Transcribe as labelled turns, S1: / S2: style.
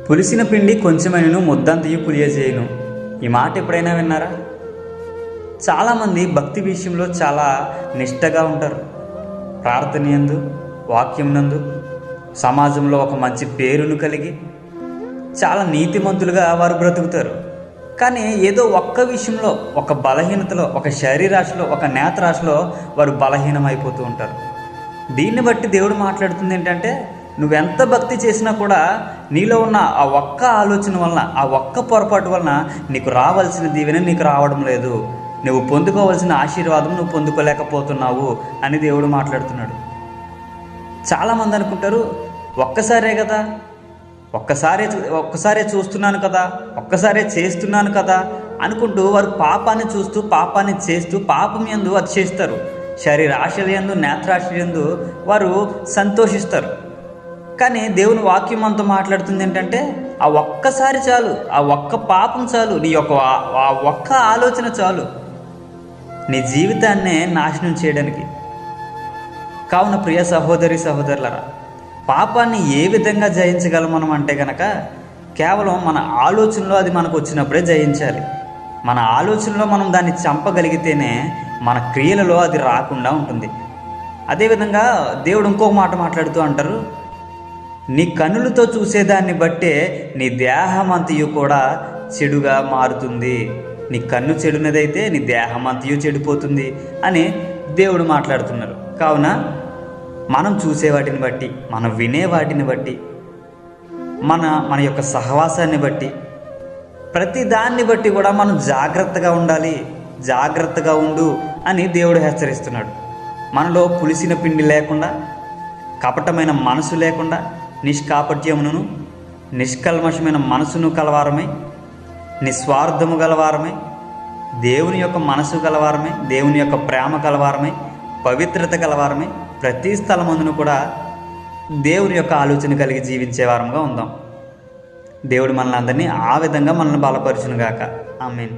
S1: పులిసిన పిండి కొంచెమైనను ముద్దంతయు పులియజేయును. ఈ మాట ఎప్పుడైనా విన్నారా? చాలామంది భక్తి విషయంలో చాలా నిష్టగా ఉంటారు. ప్రార్థన యందు, వాక్యం నందు, సమాజంలో ఒక మంచి పేరును కలిగి చాలా నీతిమంతులుగా వారు బ్రతుకుతారు. కానీ ఏదో ఒక్క విషయంలో, ఒక బలహీనతలో, ఒక శరీరాశలో, ఒక నేత్రాశలో వారు బలహీనమైపోతూ ఉంటారు. దీన్ని బట్టి దేవుడు మాట్లాడుతుంది ఏంటంటే, నువ్వెంత భక్తి చేసినా కూడా నీలో ఉన్న ఆ ఒక్క ఆలోచన వలన, ఆ ఒక్క పొరపాటు వలన నీకు రావాల్సిన దీవెన నీకు రావడం లేదు, నువ్వు పొందుకోవాల్సిన ఆశీర్వాదం నువ్వు పొందుకోలేకపోతున్నావు అని దేవుడు మాట్లాడుతున్నాడు. చాలామంది అనుకుంటారు, ఒక్కసారే కదా, ఒక్కసారే చూస్తున్నాను కదా, ఒక్కసారే చేస్తున్నాను కదా అనుకుంటూ వారు పాపాన్ని చూస్తూ, పాపాన్ని చేస్తూ, పాపం యందు అతిశయిస్తారు. శరీర ఆశల యందు, నేత్రాశల యందు వారు సంతోషిస్తారు. కానీ దేవుని వాక్యం అంతా మాట్లాడుతుంది ఏంటంటే, ఆ ఒక్కసారి చాలు, ఆ ఒక్క పాపం చాలు, నీ యొక్క ఆ ఒక్క ఆలోచన చాలు నీ జీవితాన్నే నాశనం చేయడానికి. కావున ప్రియ సహోదరి సహోదరులరా, పాపాన్ని ఏ విధంగా జయించగలం మనం అంటే కనుక, కేవలం మన ఆలోచనలో అది మనకు వచ్చినప్పుడే జయించాలి. మన ఆలోచనలో మనం దాన్ని చంపగలిగితేనే మన క్రియలలో అది రాకుండా ఉంటుంది. అదేవిధంగా దేవుడు ఇంకొక మాట మాట్లాడుతూ అంటారు, నీ కన్నులతో చూసేదాన్ని బట్టే నీ దేహం అంతయు కూడా చెడుగా మారుతుంది. నీ కన్ను చెడునదైతే నీ దేహం అంతయు చెడిపోతుంది అని దేవుడు మాట్లాడుతున్నారు. కావున మనం చూసే వాటిని బట్టి, మనం వినే వాటిని బట్టి, మన యొక్క సహవాసాన్ని బట్టి, ప్రతి దాన్ని బట్టి కూడా మనం జాగ్రత్తగా ఉండాలి. జాగ్రత్తగా ఉండు అని దేవుడు హెచ్చరిస్తున్నాడు. మనలో పులిసిన పిండి లేకుండా, కపటమైన మనసు లేకుండా, నిష్కాపట్యమును, నిష్కల్మషమైన మనసును కలవారమై, నిస్వార్థము గలవారమై, దేవుని యొక్క మనసు గలవారమై, దేవుని యొక్క ప్రేమ కలవారమై, పవిత్రత కలవారమై, ప్రతి స్థలమందును కూడా దేవుని యొక్క ఆలోచన కలిగి జీవించే వారంగా ఉందాం. దేవుడు మనల్ని అందరినీ ఆ విధంగా మనల్ని బలపరచునుగాక. ఆమేన్.